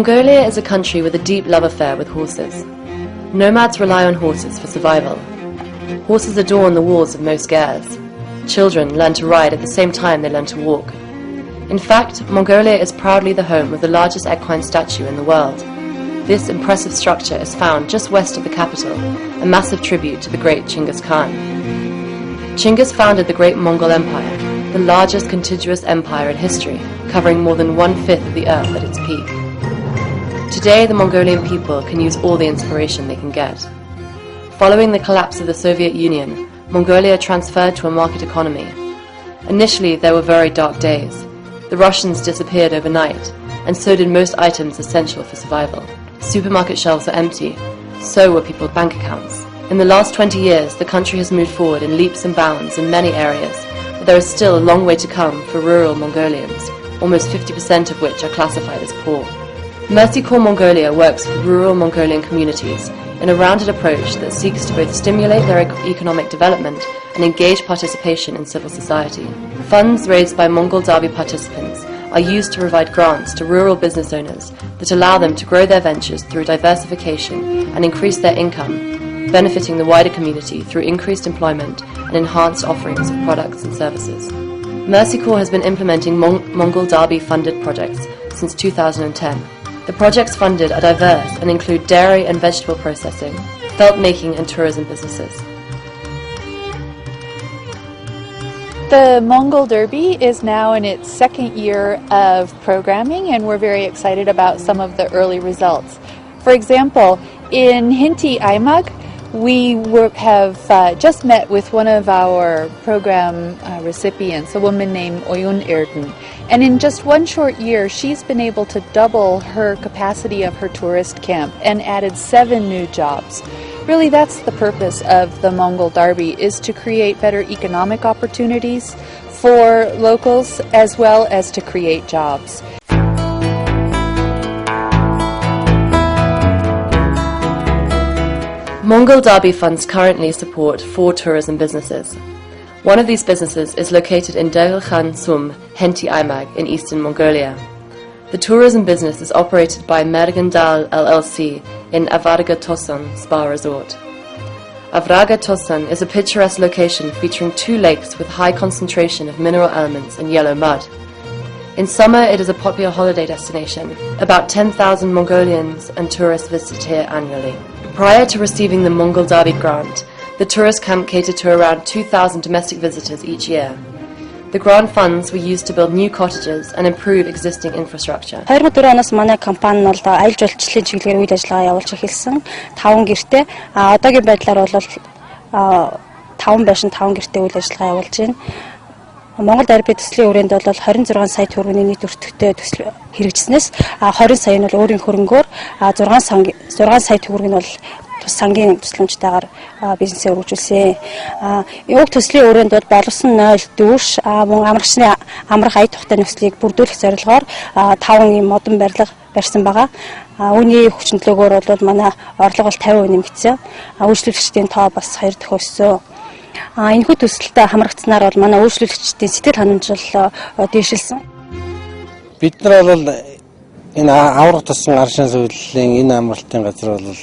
Mongolia is a country with a deep love affair with horses. Nomads rely on horses for survival. Horses adorn the walls of most gers. Children learn to ride at the same time they learn to walk. In fact, Mongolia is proudly the home of the largest equine statue in the world. This impressive structure is found just west of the capital, a massive tribute to the great Genghis Khan. Genghis founded the Great Mongol Empire, the largest contiguous empire in history, covering more than 1/5 of the earth at its peak. Today, the Mongolian people can use all the inspiration they can get. Following the collapse of the Soviet Union, Mongolia transferred to a market economy. Initially, there were very dark days. The Russians disappeared overnight, and so did most items essential for survival. Supermarket shelves were empty, so were people's bank accounts. In the last 20 years, the country has moved forward in leaps and bounds in many areas, but there is still a long way to come for rural Mongolians, almost 50% of which are classified as poor. Mercy Corps Mongolia works with rural Mongolian communities in a rounded approach that seeks to both stimulate their economic development and engage participation in civil society. Funds raised by Mongol Derby participants are used to provide grants to rural business owners that allow them to grow their ventures through diversification and increase their income, benefiting the wider community through increased employment and enhanced offerings of products and services. Mercy Corps has been implementing Mongol Derby funded projects since 2010. The projects funded are diverse and include dairy and vegetable processing, felt making and tourism businesses. The Mongol Derby is now in its second year of programming, and we're very excited about some of the early results. For example, in Hinti Aimag, we have just met with one of our program recipients, a woman named Oyun Erden. And in just one short year, she's been able to double her capacity of her tourist camp and added 7 new jobs. Really, that's the purpose of the Mongol Derby, is to create better economic opportunities for locals as well as to create jobs. Mongol Derby funds currently support 4 tourism businesses. One of these businesses is located in Dergkhan Sum, Henti Aimag in eastern Mongolia. The tourism business is operated by Mergendal LLC in Avraga Tosan Spa Resort. Avraga Tosan is a picturesque location featuring 2 lakes with high concentration of mineral elements and yellow mud. In summer, it is a popular holiday destination. About 10,000 Mongolians and tourists visit here annually. Prior to receiving the Mongol Derby grant, the tourist camp catered to around 2,000 domestic visitors each year. The grant funds were used to build new cottages and improve existing infrastructure. 2004 оноос манай компани нь бол аялал жуулчлалын чиглэлээр үйл ажиллагаа явуулж эхэлсэн. 5 гэртээ одоогийн байдлаар бол 5 байшин 5 гэртээ үйл ажиллагаа явуулж байна. Монгол Derby төслийн хүрээнд бол 26 сая төгрөгийн нийт өртөгтэй төсөл хэрэгжснээс 20 сая нь бол өөрийн хөрөнгөөр 6 сая төгрөг нь бол тус сангийн төслөмжтойгоор бизнесээ өргөжүүлсэн. Уг төслийн өрөөнд бол боловсон 0 дүүш мөн амрагчны амрах ая тухтай нөхцөлийг бүрдүүлэх зорилгоор 5 ийм модон барилга барьсан байгаа. Үүний хүчнэлөөгөөр бол манай орлого бол 50% нэмэгдсэн. Үйлчлүүлэгчдийн тоо бас 2 дахин өссөн. Энэхүү төсөлтөд хамрагдсанаар бол манай үйлчлүүлэгчдийн сэтгэл ханамжлал дээшилсэн. Бид нар бол энэ аврах туссан аршин сувиллын энэ амралтын газар бол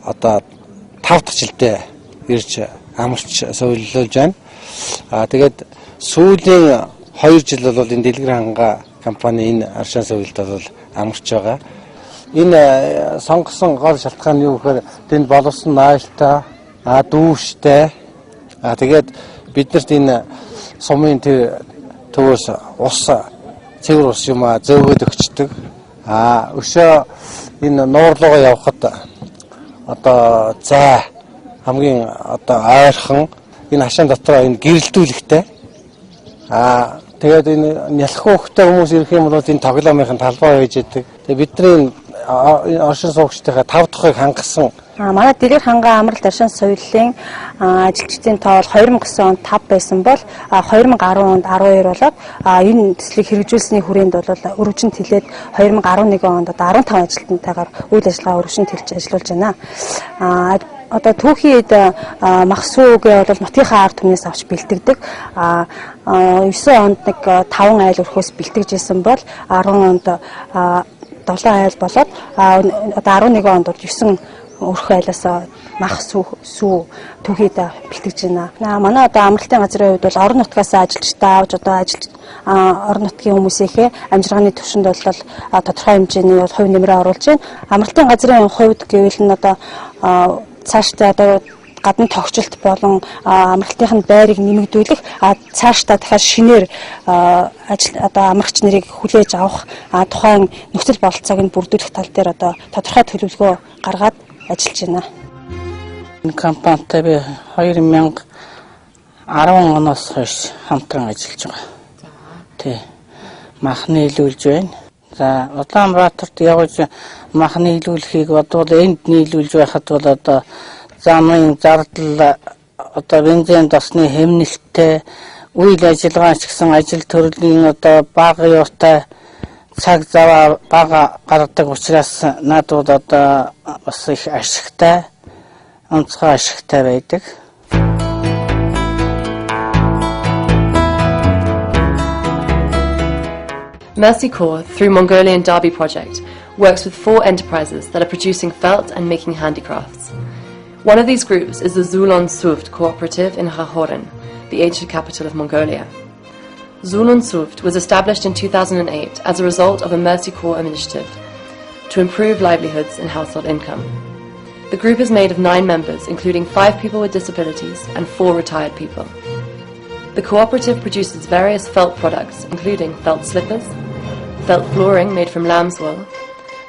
одоо 5 дахь жилдээ ирж амарч сувиллуулж байна. Тэгээд сүүлийн 2 жил бол энэ дэлгэр ханга компани энэ аршин сувилд бол амарч байгаа. Энэ сонгосон гол шалтгаан нь юу гэхээр тэнд боловсон нааштай, дүүштэй. Тэгээд биднэрт энэ сумын төвөөс ус цэвэр ус юм зөөгөөд өгчдөг. Өшөө энэ нуурлуугаа явхад одоо зай хамгийн одоо ойрхон энэ хашаан дотроо энэ гэрэлтүүлэхтэй. Тэгээд энэ нялх хөөхтэй хүмүүс ирэх юм бол энэ тоглоомын талбай байж идэг. Тэгээд бидний оршин суугчдынхаа 5 дахыг хангасан. Манай дэлгэр ханга амралт аршин сувиллын ажилчдын тоо 2009 онд 5 байсан бол 2010 онд 12 болоод энэ төслийг хэрэгжүүлсний хүрээнд бол өргөжинд хилээд 2011 онд 15 ажилтнтайгаар үйл ажиллагаа өргөжинд хэлж ажиллаулж байна. Одоо түүхийн үед махсуугээ бол нутгийнхаа ард түмнээс авч бэлтгэдэг. 9 онд нэг 5 айл өрхөөс бэлтгэж исэн бол 10 онд 7 айл болоод одоо 11 онд 9 өрх айлаасаа мах сүү түгээд бэлтгэж байна. Манай одоо амралтын газрын хувьд бол орон нутгаас ажилчдаа авч одоо орон нутгийн хүмүүсийнхээ амжиргааны түвшинд бол тодорхой хэмжээний хувь нэмрээ оруулж байна. Амралтын газрын хувьд гэвэл нь одоо цаашдаа одоо гадны тогтчлт болон амралтын байрыг нэмэгдүүлэх цаашдаа дахиад шинээр одоо амрагч нарыг хүлээж авах тухайн нөхцөл бололцоог нь бүрдүүлэх тал дээр одоо тодорхой төлөвлөгөө гаргаад ажиллаж байна. Энэ компанитай би 2010 оноос хойш хамтран ажиллаж байгаа. Тий. Махны нийлүүлж байна. За Улаанбаатарт явж махны нийлүүлэхийг бодвол энд нийлүүлж байхад бол одоо замын зардал одоо бензин досны хэмнэлттэй үйл ажиллагаа ч гэсэн ажил төрлийн одоо бага юутай цаг зав бага гаргадаг учраас надад одоо бас их ашигтай онцгой ашигтай байдаг. Mercy Corps, through Mongolian Derby Project, works with 4 enterprises that are producing felt and making handicrafts. One of these groups is the Zulon Suft cooperative in Khahoran, the ancient capital of Mongolia. Zulon Suft was established in 2008 as a result of a Mercy Corps initiative to improve livelihoods and household income. The group is made of 9 members, including 5 people with disabilities and 4 retired people. The cooperative produces various felt products, including felt slippers, felt flooring made from lamb's wool,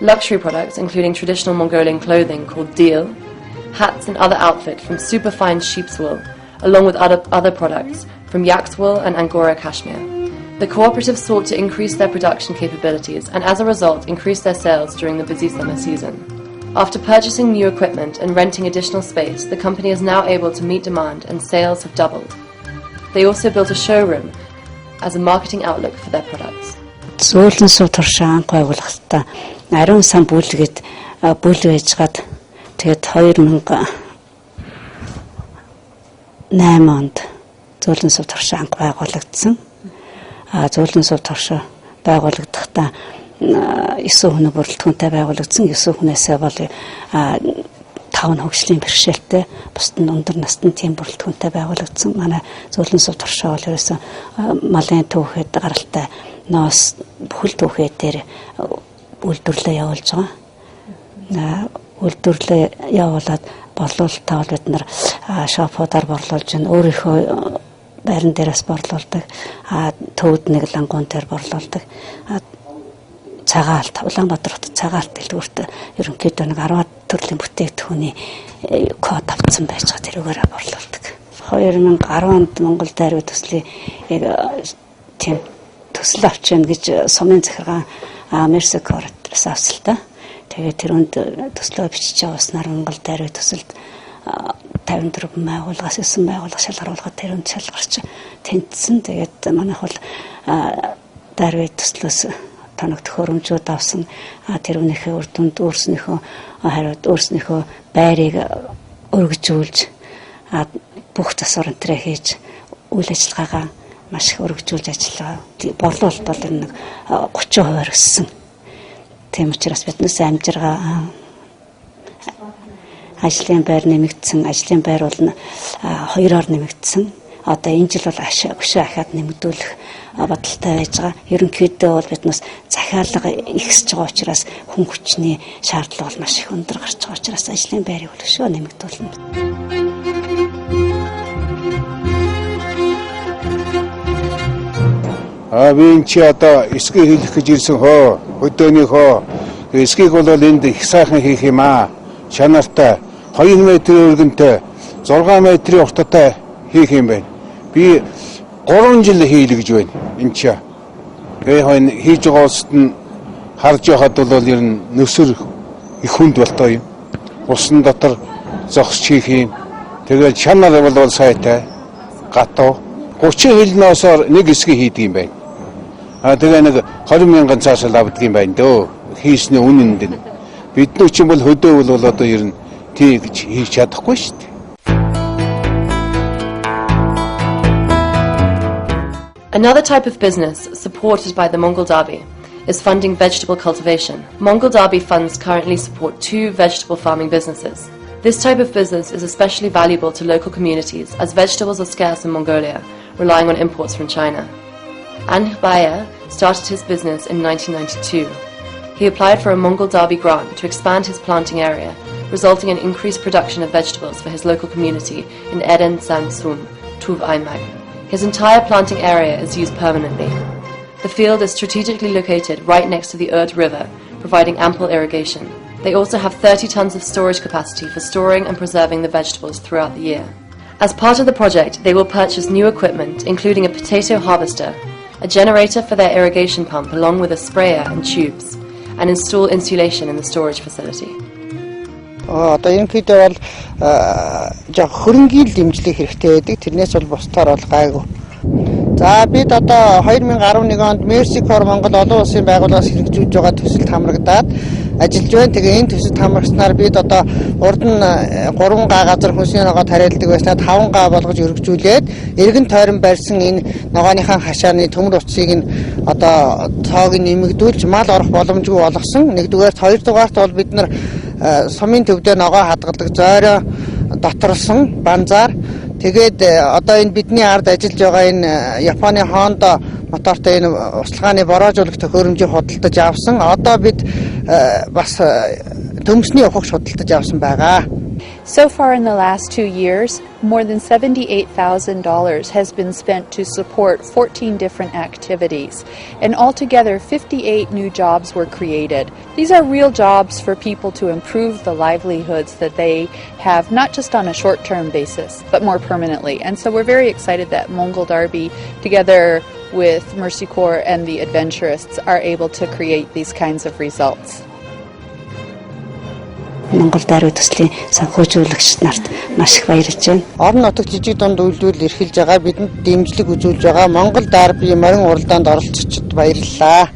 luxury products including traditional Mongolian clothing called deal, hats and other outfit from superfine sheep's wool, along with other products from yak's wool and Angora cashmere. The cooperative sought to increase their production capabilities and as a result increase their sales during the busy summer season. After purchasing new equipment and renting additional space, the company is now able to meet demand and sales have doubled. They also built a showroom as a marketing outlook for their products. Зөөлөн суу туршаан байгууллагатай ариун сан бүлгээд бүл байжгаад тэгээд 2008 онд зөөлөн суу туршаан байгуулагдсан. Зөөлөн суу туршаа байгуулагдахдаа 9 хүн бүрэлдэхүүнтэй байгуулагдсан. 9 хүнээсээ бол 5 хөгжлийн бэрхшээлтэй бусд нь өндөр насны тийм бүрэлдэхүүнтэй байгуулагдсан. Манай зөөлөн суу туршаа бол ерөөсөн малын түүхэд гаралтай ноос бүхэл түүхээ дээр үйлдвэрлэлээ явуулж байгаа. Үйлдвэрлэлээ явуулаад борлуулалтаа бол бид нар шопуудаар борлуулж байна. Өөрийнхөө байран дээрээс борлуулдаг. Төвд нэг лангуун дээр борлуулдаг. Цагаалт Улаанбаатар хотод цагаалт дэлгүүрт ерөнхийдөө нэг 10 төрлийн бүтээгдэхүүний код авсан байж байгаа тэрүүгээр борлуулдаг. 2010 онд Монгол дайруу төслийн тийм төсөл авч яана гэж сумын захиргаан Mercy Corps-аас авсан л та. Тэгээд тэрүүнд төслөө бичиж явуулснаар Монгол дайруу төсөлд 54 байгууллагаас 9 байгууллага шалгаруулгаад тэрүүнд шалгарч тэнцсэн. Тэгээд манайх бол дайруу төслөөс тоног төхөөрөмжүүд авсан. Тэрүүнийхээ үр дүнд өөрснийхөө байрыг өргөжүүлж бүх засвар энтрээ хийж үйл ажиллагаагаа маш их өргөжүүлж ажиллаа. Борлуулалт бол нэг 30% өссөн. Тийм учраас биднээс амжиргаа ажлын байр нэмэгдсэн. Ажлын байр бол 2-оор нэмэгдсэн. Одоо энэ жил бол өшөө ахаад нэмэгдүүлэх бодолтой байж байгаа. Ерөнхийдөө бол биднээс захиалга ихсэж байгаа учраас хүн хүчний шаардлага бол маш их өндөр гарч байгаа учраас ажлын байрыг бол өшөө нэмэгдүүлнэ. Би чи одоо эсгээ хийх гэж ирсэн хөө өдөөнийхөө эсгийг бол энд их сайхан хийх юм аа. Чанартай 2 метрийн өргөнтэй 6 метрийн урттай хийх юм байна. Би 3 жил хийлээ гэж байна. Энд чи. Тэгээ хийж байгаа улсад нь харж байхад бол ер нь нөсөр их хүнд болтой юм. Усан дотор зогсч хийх юм. Тэгээд чанар бол сайтай. Гатуу 30 хилноосоор нэг эсгийг хийдэг юм байна. Тэгээ нэг 20 мянган цаашаа авдаг юм байна дөө. Хийсний үнэнд нь. Бидний чинь бол хөдөө бол одоо ер нь тий гэж хийж чадахгүй шүү дээ. Another type of business supported by the Mongol Derby is funding vegetable cultivation. Mongol Derby funds currently support 2 vegetable farming businesses. This type of business is especially valuable to local communities as vegetables are scarce in Mongolia, relying on imports from China. Bayer started his business in 1992. He applied for a Mongol Derby grant to expand his planting area, resulting in increased production of vegetables for his local community in Eden Sansum, Tuv Aimag. His entire planting area is used permanently. The field is strategically located right next to the Erd River, providing ample irrigation. They also have 30 tons of storage capacity for storing and preserving the vegetables throughout the year. As part of the project, they will purchase new equipment, including a potato harvester, a generator for their irrigation pump along with a sprayer and tubes, and install insulation in the storage facility. Одоо ерөнхийдөө бол жоо хөрөнгөний дэмжлэг хэрэгтэй байдаг. Тэрнээс бол бусдаар бол гайгүй. За бид одоо 2011 онд Mercy Corps Монгол олон улсын байгууллагаас хэрэгжүүлж байгаа төсөлд хамрагдаад ажиллаж байна. Тэгээ энэ төсөлд хамрагснаар бид одоо урд нь 3 га газар хүнсний ногоо тариалдаг байснаа 5 га болгож өргөжүүлээд эргэн тойрон барьсан энэ ногооныхаа хашааны төмөр утсыг нь одоо тоог нэмэгдүүлж мал орох боломжгүй болгосон. Нэгдүгээрт, хоёрдугаарт бол бид нар сумын төвдөө ногоо хадгалдаг зойроо доторсон банзаар тэгээд одоо энэ бидний ард ажиллаж байгаа энэ Японы Honda мотортой энэ услгааны бороожуулах төхөөрөмжийг худалдаж авсан. Одоо бид бас төмсний ухагч худалдаж авсан байгаа. So far in the last 2 years, more than $78,000 has been spent to support 14 different activities, and altogether 58 new jobs were created. These are real jobs for people to improve the livelihoods that they have, not just on a short-term basis, but more permanently. And so we're very excited that Mongol Derby, together with Mercy Corps and the Adventurists, are able to create these kinds of results. Монгол даруй төслийн санхүүжүүлэгч нарт маш их баярлж байна. Орон нутагт жижиг дунд үйлдвэрлэл эрхэлж байгаа бидэнд дэмжлэг үзүүлж байгаа Монгол Derby морин уралдаанд оролцогчдод баярлалаа.